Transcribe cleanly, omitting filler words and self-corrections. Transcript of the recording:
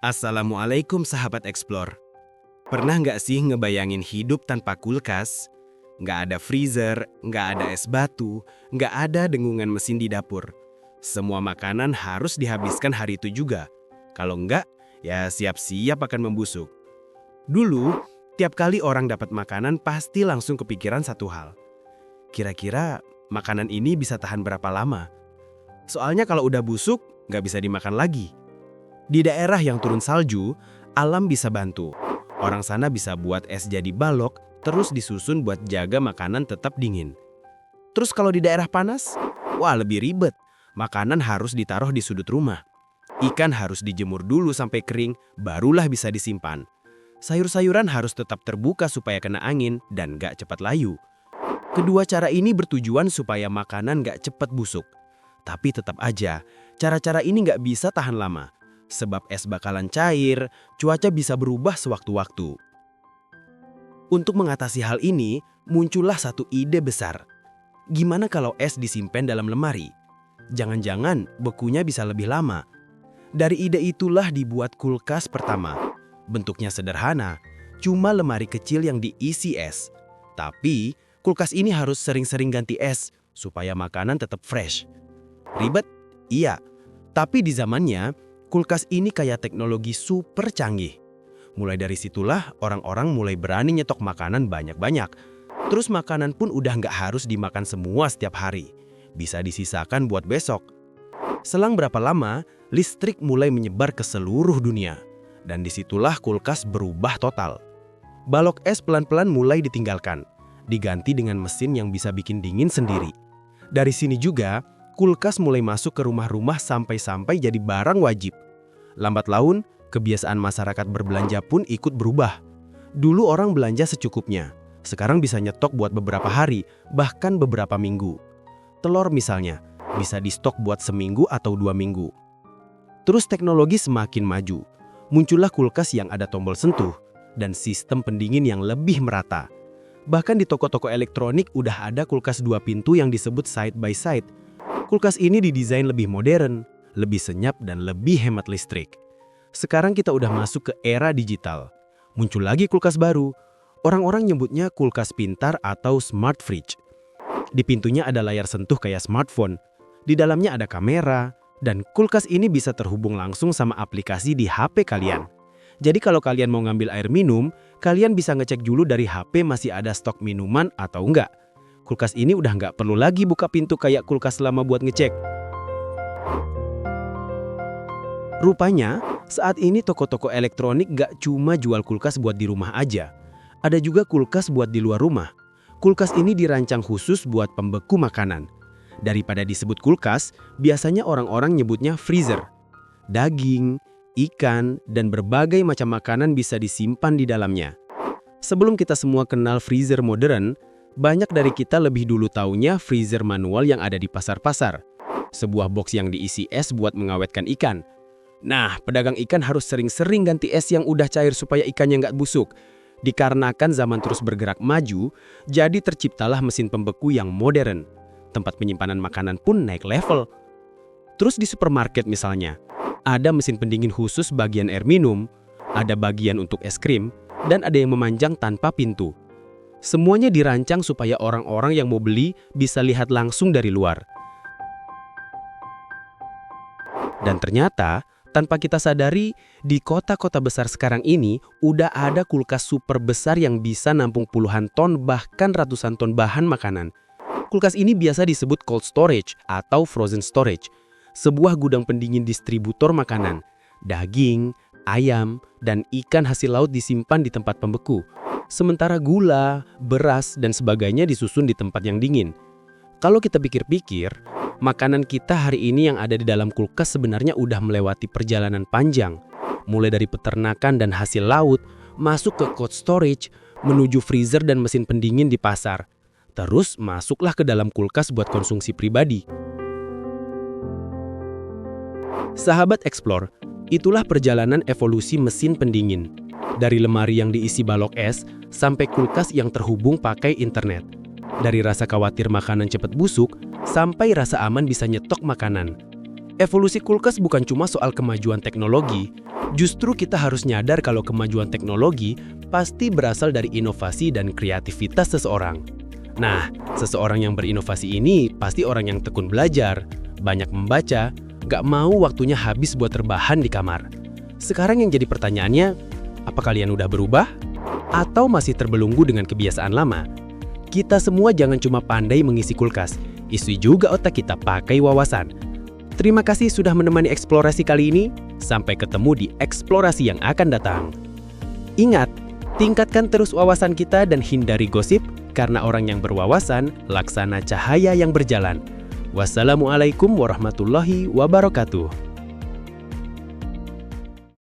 Assalamualaikum sahabat Explore. Pernah nggak sih ngebayangin hidup tanpa kulkas? Nggak ada freezer, nggak ada es batu, nggak ada dengungan mesin di dapur. Semua makanan harus dihabiskan hari itu juga. Kalau nggak, ya siap-siap akan membusuk. Dulu, tiap kali orang dapat makanan pasti langsung kepikiran satu hal. Kira-kira makanan ini bisa tahan berapa lama? Soalnya kalau udah busuk, nggak bisa dimakan lagi. Di daerah yang turun salju, alam bisa bantu. Orang sana bisa buat es jadi balok, terus disusun buat jaga makanan tetap dingin. Terus kalau di daerah panas, wah lebih ribet. Makanan harus ditaruh di sudut rumah. Ikan harus dijemur dulu sampai kering, barulah bisa disimpan. Sayur-sayuran harus tetap terbuka supaya kena angin dan gak cepat layu. Kedua cara ini bertujuan supaya makanan gak cepat busuk. Tapi tetap aja, cara-cara ini gak bisa tahan lama. Sebab es bakalan cair, cuaca bisa berubah sewaktu-waktu. Untuk mengatasi hal ini, muncullah satu ide besar. Gimana kalau es disimpan dalam lemari? Jangan-jangan bekunya bisa lebih lama. Dari ide itulah dibuat kulkas pertama. Bentuknya sederhana, cuma lemari kecil yang diisi es. Tapi, kulkas ini harus sering-sering ganti es, supaya makanan tetap fresh. Ribet? Iya. Tapi di zamannya, kulkas ini kayak teknologi super canggih. Mulai dari situlah orang-orang mulai berani nyetok makanan banyak-banyak. Terus makanan pun udah nggak harus dimakan semua setiap hari. Bisa disisakan buat besok. Selang berapa lama, listrik mulai menyebar ke seluruh dunia. Dan disitulah kulkas berubah total. Balok es pelan-pelan mulai ditinggalkan. Diganti dengan mesin yang bisa bikin dingin sendiri. Dari sini juga, kulkas mulai masuk ke rumah-rumah sampai-sampai jadi barang wajib. Lambat laun, kebiasaan masyarakat berbelanja pun ikut berubah. Dulu orang belanja secukupnya, sekarang bisa nyetok buat beberapa hari, bahkan beberapa minggu. Telur misalnya, bisa di-stok buat seminggu atau 2 minggu. Terus teknologi semakin maju, muncullah kulkas yang ada tombol sentuh, dan sistem pendingin yang lebih merata. Bahkan di toko-toko elektronik udah ada kulkas 2 pintu yang disebut side by side. Kulkas ini didesain lebih modern, lebih senyap dan lebih hemat listrik. Sekarang kita udah masuk ke era digital. Muncul lagi kulkas baru. Orang-orang nyebutnya kulkas pintar atau smart fridge. Di pintunya ada layar sentuh kayak smartphone. Di dalamnya ada kamera. Dan kulkas ini bisa terhubung langsung sama aplikasi di HP kalian. Jadi kalau kalian mau ngambil air minum, kalian bisa ngecek dulu dari HP masih ada stok minuman atau enggak. Kulkas ini udah nggak perlu lagi buka pintu kayak kulkas lama buat ngecek. Rupanya, saat ini toko-toko elektronik gak cuma jual kulkas buat di rumah aja. Ada juga kulkas buat di luar rumah. Kulkas ini dirancang khusus buat pembeku makanan. Daripada disebut kulkas, biasanya orang-orang nyebutnya freezer. Daging, ikan, dan berbagai macam makanan bisa disimpan di dalamnya. Sebelum kita semua kenal freezer modern, banyak dari kita lebih dulu taunya freezer manual yang ada di pasar-pasar. Sebuah box yang diisi es buat mengawetkan ikan. Nah, pedagang ikan harus sering-sering ganti es yang udah cair supaya ikannya nggak busuk. Dikarenakan zaman terus bergerak maju, jadi terciptalah mesin pembeku yang modern. Tempat penyimpanan makanan pun naik level. Terus di supermarket misalnya, ada mesin pendingin khusus bagian air minum, ada bagian untuk es krim, dan ada yang memanjang tanpa pintu. Semuanya dirancang supaya orang-orang yang mau beli bisa lihat langsung dari luar. Dan ternyata, tanpa kita sadari, di kota-kota besar sekarang ini udah ada kulkas super besar yang bisa nampung puluhan ton bahkan ratusan ton bahan makanan. Kulkas ini biasa disebut cold storage atau frozen storage, sebuah gudang pendingin distributor makanan. Daging, ayam, dan ikan hasil laut disimpan di tempat pembeku. Sementara gula, beras, dan sebagainya disusun di tempat yang dingin. Kalau kita pikir-pikir, makanan kita hari ini yang ada di dalam kulkas sebenarnya udah melewati perjalanan panjang. Mulai dari peternakan dan hasil laut, masuk ke cold storage, menuju freezer dan mesin pendingin di pasar. Terus masuklah ke dalam kulkas buat konsumsi pribadi. Sahabat Explore, itulah perjalanan evolusi mesin pendingin. Dari lemari yang diisi balok es, sampai kulkas yang terhubung pakai internet. Dari rasa khawatir makanan cepat busuk, sampai rasa aman bisa nyetok makanan. Evolusi kulkas bukan cuma soal kemajuan teknologi. Justru kita harus nyadar kalau kemajuan teknologi pasti berasal dari inovasi dan kreativitas seseorang. Nah, seseorang yang berinovasi ini pasti orang yang tekun belajar, banyak membaca, gak mau waktunya habis buat rebahan di kamar. Sekarang yang jadi pertanyaannya, apa kalian udah berubah? Atau masih terbelenggu dengan kebiasaan lama? Kita semua jangan cuma pandai mengisi kulkas, isi juga otak kita pakai wawasan. Terima kasih sudah menemani eksplorasi kali ini. Sampai ketemu di eksplorasi yang akan datang. Ingat, tingkatkan terus wawasan kita dan hindari gosip, karena orang yang berwawasan laksana cahaya yang berjalan. Wassalamualaikum warahmatullahi wabarakatuh.